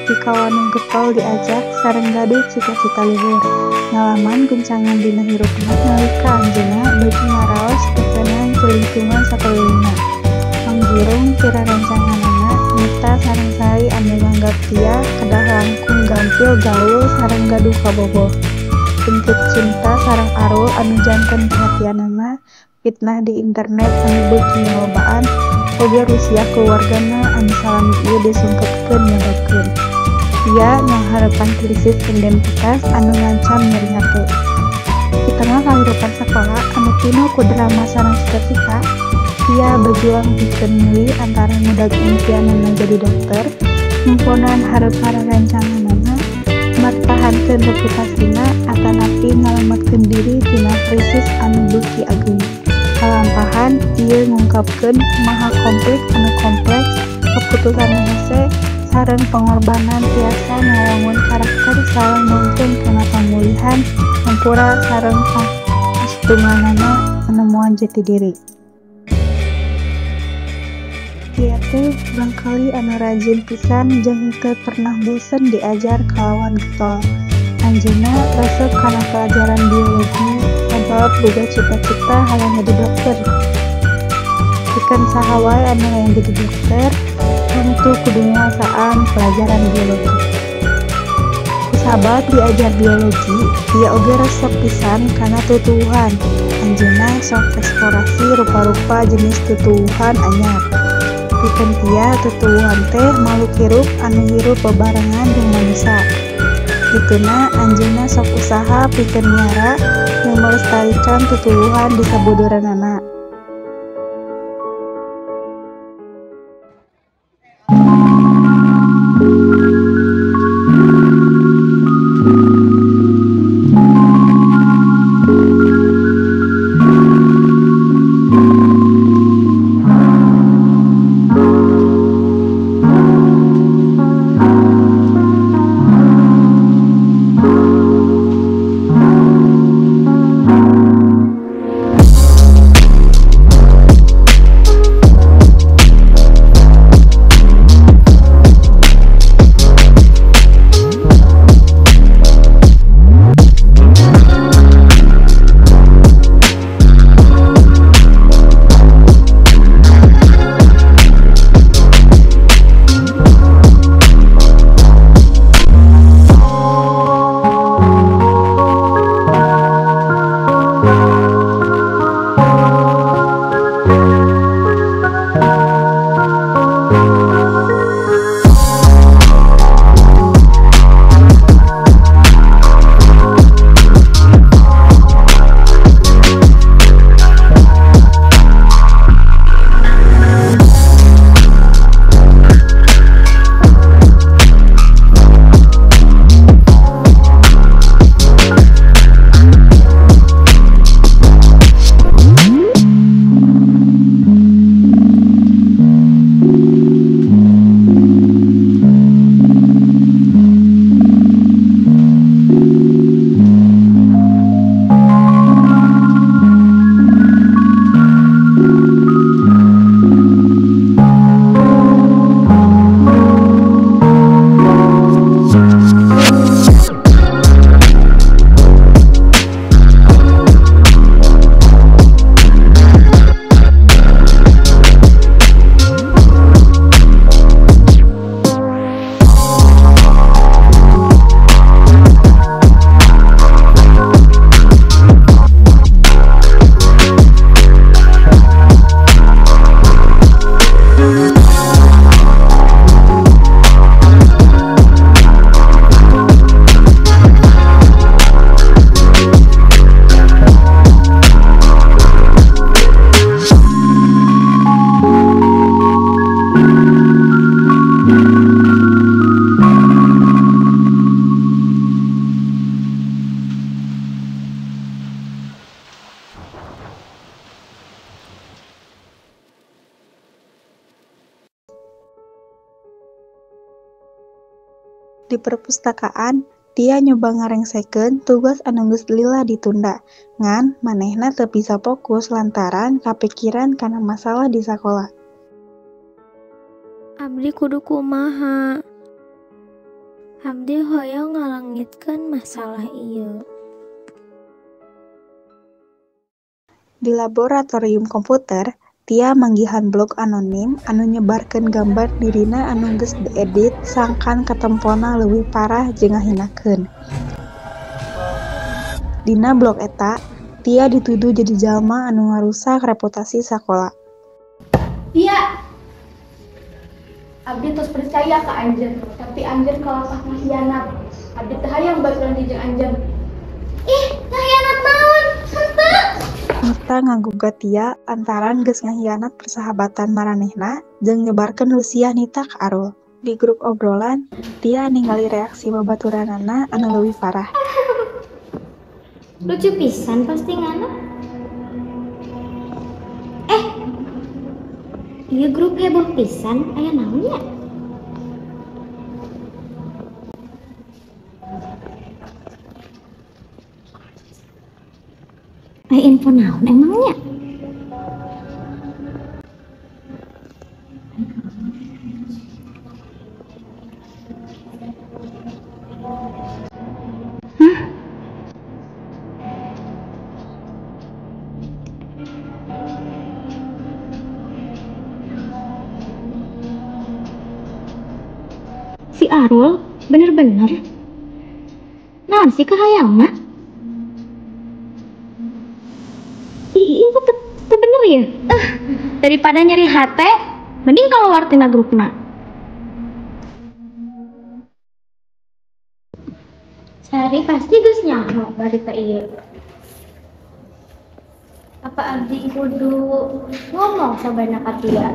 Ti kawanung getol diajak sareng gaduh cita-cita luhur. Ngalaman guncangan dina hirupna nalika anjeunna beuki ngaraos tekanan ku lingkungan sakelilingna. Panggirung tira rancanganana nyipta sareng sari anu nganggap tia kedah langkung gampil gaul sareng gaduh kabogoh. Bentuk cinta sareng arul anu janten perhatianana, fitnah di internet anu beuki nyalobaan, oge rusia keluargana anu salami ieu disungketkeun nyebabkeun. Ia ngaharapan krisis identitas anu ngancam nyeri hate. Di tengah kahirupan sakola anu penuh ku drama sareng cita-cita, ia berjuang pikeun meuli antara mudag impianana jadi dokter, ngumpunan hareup-hareup rancanganana, martahankeun reputasina atanapi ngalametkeun diri tina krisis anu beuki agung. Kalampahan ieu ngungkapkeun kumaha konflik anu kompleks, keputusan hese sareng pengorbanan tiasa ngawangun karakter sareng nuntun kana pamulihan hampura sareng pastumanana penemuan jati diri. Ieu teh barangkali anu rajin pisan jeung teu pernah bosen diajar kalawan getol. Anjeunna resep kana pelajaran biologi sabab boga cita-cita hayang jadi dokter. Pikeun saha wae anu hayang jadi dokter, tentu kudu nguasaan pelajaran biologi. Kusabab diajar biologi, ieu oge resep pisan kana tutuwuhan. Anjeunna sok eksplorasi rupa-rupa jenis tutuwuhan anyar. Pikeun tia tutuwuhan teh makhluk hirup anu hirup bebarengan jeung manusa. Dituna anjeunna sok usaha pikeun miara yang melestarikan tutuwuhan di sabuduranana. Di perpustakaan, dia nyoba ngarengsekeun tugas anu geus lila ditunda, ngan manehna teu bisa fokus lantaran kapikiran kana masalah di sakola. Abdi kudu kumaha? Abdi hoyong ngalangitkeun masalah ieu. Di laboratorium komputer, Tia manggihan blog anonim anu nyebarkeun gambar dirina anu geus diedit sangkan katempona leuwih parah jeung ngahinakeun. Dina blog eta, Tia dituduh jadi jalma anu ngarusak reputasi sakola. Tia, abdi tos percaya ka anjeun, tapi anjeun kalapah nghianat. Abdi teu hayang baturan di jeung anjeun. Ih, nghianat naon? Henteu. Nurta ngagugat Tia lantaran geus ngahianat persahabatan maranehna jeung nyebarkeun lusiah nita ka Arul. Di grup obrolan, Tia ningali reaksi babaturanana anu leuwih parah. Lucu pisan postinganna. Ieu grup heboh pisan, aya naon ya? Aya info naon emangnya? Si Arul bener-bener naon sih kahayangna? Itu teu bener ya? Daripada nyari hate, mending keluar tina grupna. Sari pasti geus nyaho barita ieu. Apa abdi kudu ngomong sabana ka Tia?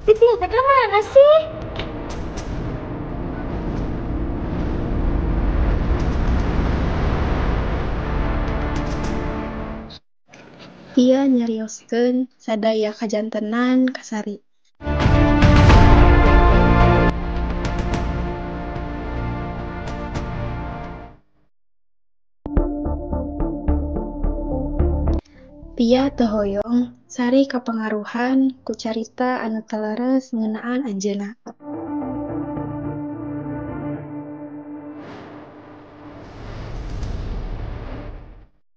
Tia teh kemana sih? Tia nyarioskeun sadaya kajantenan ka Sari. Tia teu hoyong Sari kapengaruhan ku carita anu teu leres ngeunaan anjeunna.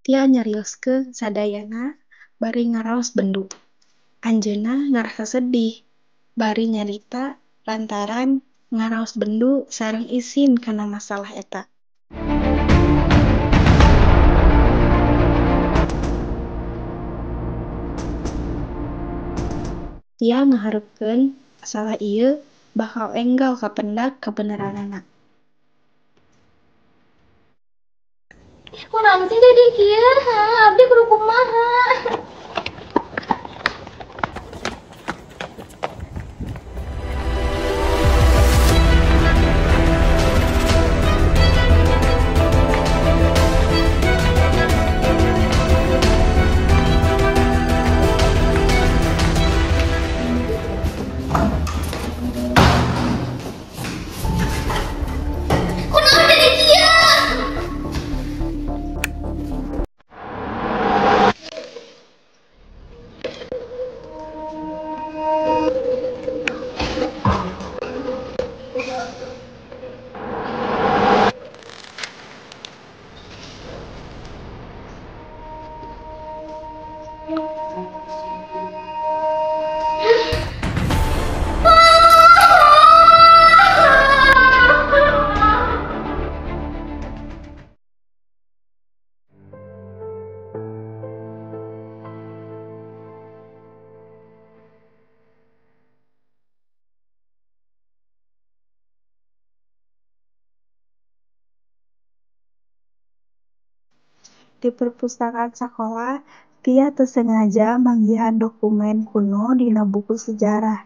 Tia nyarioskeun sadayana bari ngaraos bendu. Anjeunna ngarasa sedih bari nyarita lantaran ngaraos bendu sareng isin kana masalah eta. Tia ngaharepkeun masalah ieu bakal enggal kapendak kabeneranana. Kunaon sih jadi kieu? Abdi kudu kumaha? Kunaon jadi kieu? Di perpustakaan sekolah, Dia tersengaja manggihan dokumen kuno dina buku sejarah.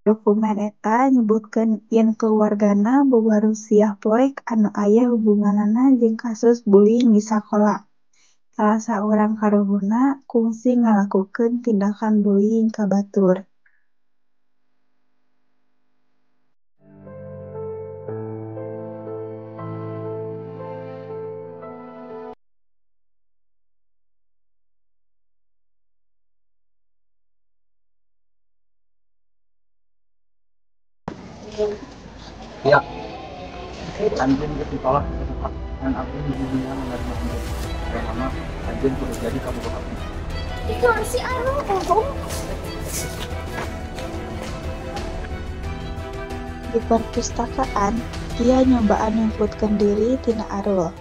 Dokumen eta nyebutkeun yen keluargana boga Rusiah poek anu aya hubunganana jeung kasus bullying di sakola. Salah saurang karuhuna kungsi ngalakukeun tindakan bullying ka batur. Ya, anjeun geus ditolak dan aku hubungan menerima anjeun. Pertama, anjeun kudu jadi kabogoh abdi. Itu si Anu, Di perpustakaan, dia nyobaan nyumputkeun diri tina Arul.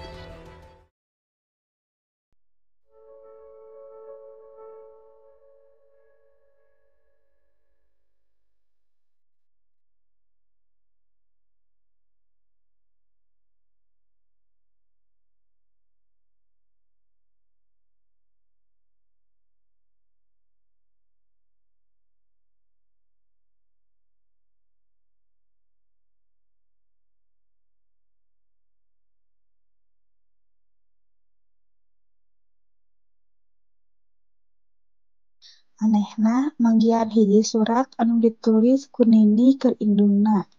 Manehna manggihan hiji surat anu ditulis ku Nini keur indungna.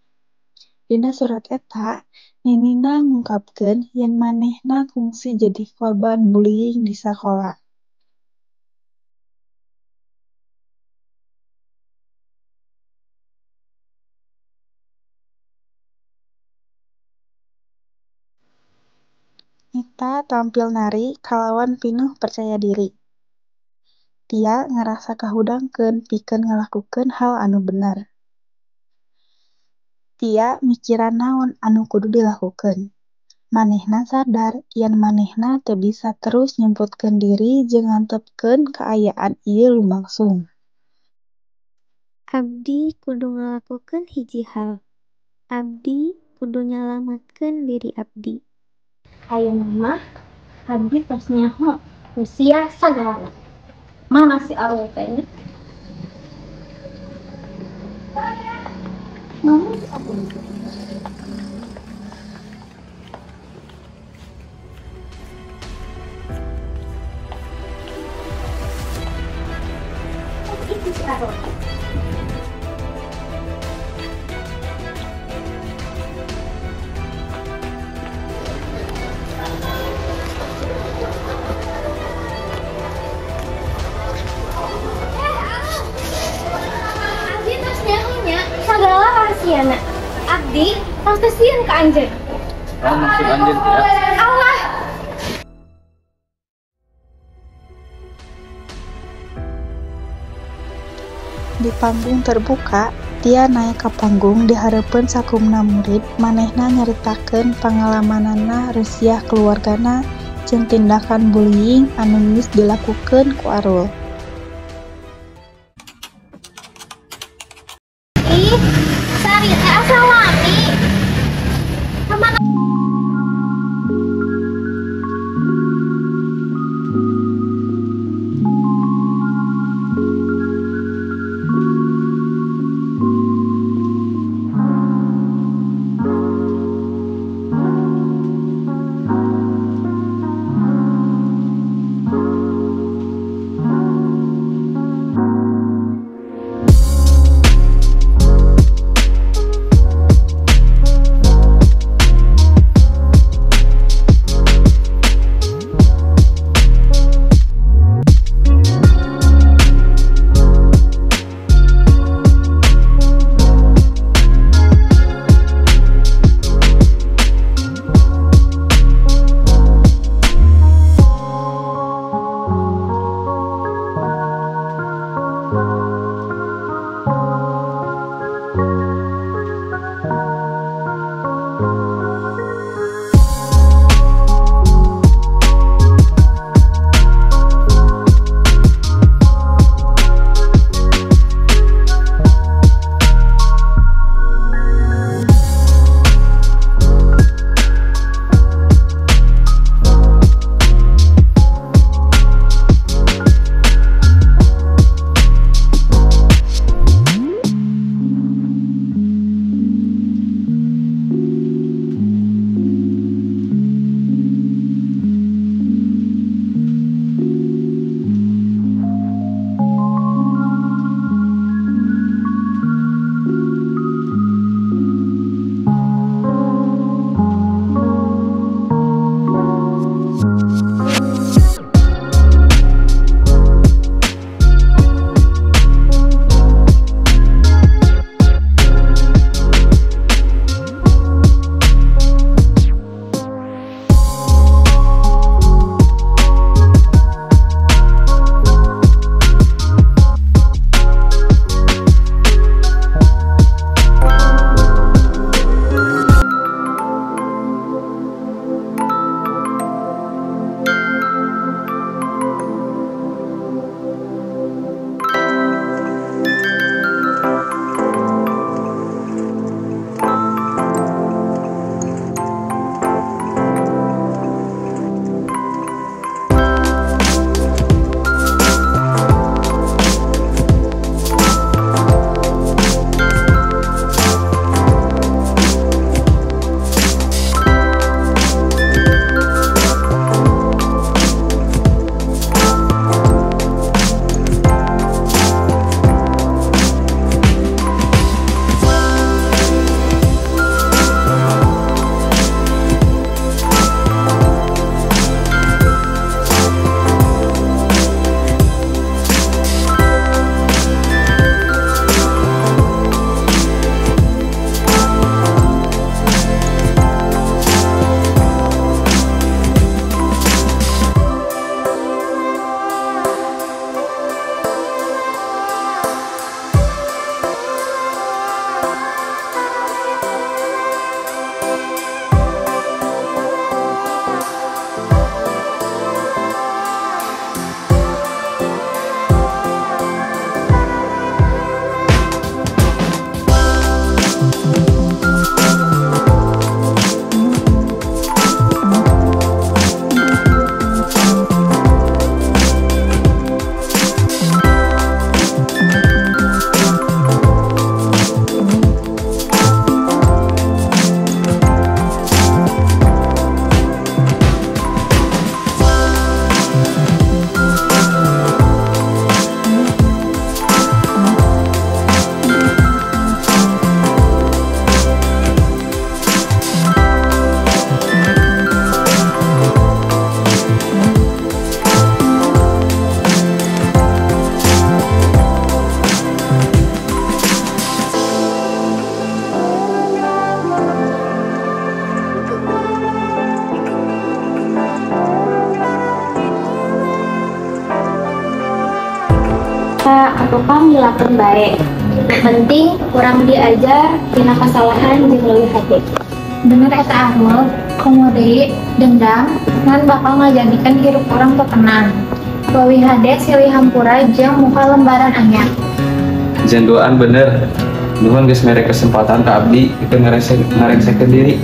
Dina surat eta, Ninina ngungkapkeun yen manehna kungsi jadi korban bullying di sakola. Nita tampil nari kalawan pinuh percaya diri. Tia ngarasa kahudangkeun pikeun ngalakukeun hal anu bener. Tia mikiran naon anu kudu dilakukeun. Manehna sadar yen manehna teu bisa terus nyumputkeun diri jeung ngantepkeun kaayaan ieu lumangsung. Abdi kudu ngalakukeun hiji hal. Abdi kudu nyalamatkeun diri abdi. ayeuna mah abdi tos nyaho Rusia sagala. Mana si Arul teh nya? Namun si Arul. Itu si Arul. Abdi tos nyahonya sagala rahasiana. Abdi tos tesieun ka anjeun. Naon maksud anjeun teh? Allah. Di panggung terbuka, Tia naik ka panggung di hareupeun sakumna murid manehna nyaritakeun pangalamanana Rusiah keluargana jeung tindakan bullying anu geus dilakukeun ku Arul. Ih, sari teh asa wani. Kemana? sia atau kang dilakukan baik. Penting kurang diajar tina kesalahan jeung leuwih hade. Bener eta Ahmad, komo deui dendam ngan bakal ngajadikeun hirup urang teu tenang. Leuwih hade silih hampura jeung muka lembaran anyar. Jen doaan bener. Nuhun geus mere kesempatan ka abdi itu ngarengsengkeun diri.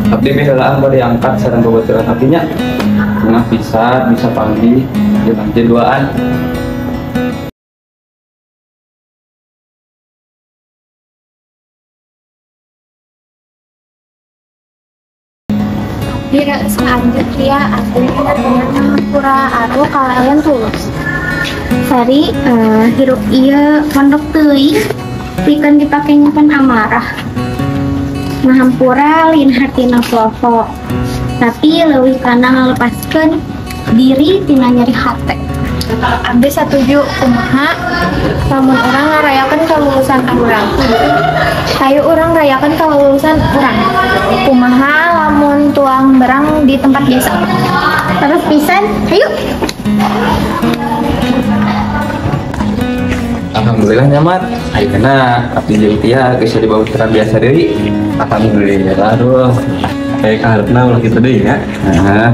Abdi helaan bade angkat sareng babaturan hatinya. Tengah bisa panggil jeung jen doaan. Dira selanjutnya aku dengan pura atau kalian tulus. Sari hirup iya pondok teuing pikeun dipake nyimpen amarah. Ngahampura lin hartina plovo. Tapi leuwih kana ngalepaskeun diri tina nyeri hate. Abdi satuju kumaha lamun urang ngarayakeun kalulusan urang. Hayu urang rayakeun kalulusan urang. Kumaha lamun tuang berang di tempat biasa. Terus pisan, hayu. Alhamdulillah nyaman. Ayeuna abdi jeung Tia geus jadi babaturan biasa deui. Alhamdulillah. Aduh. Kayak kaharepna ulah kitu deui ya. Nah.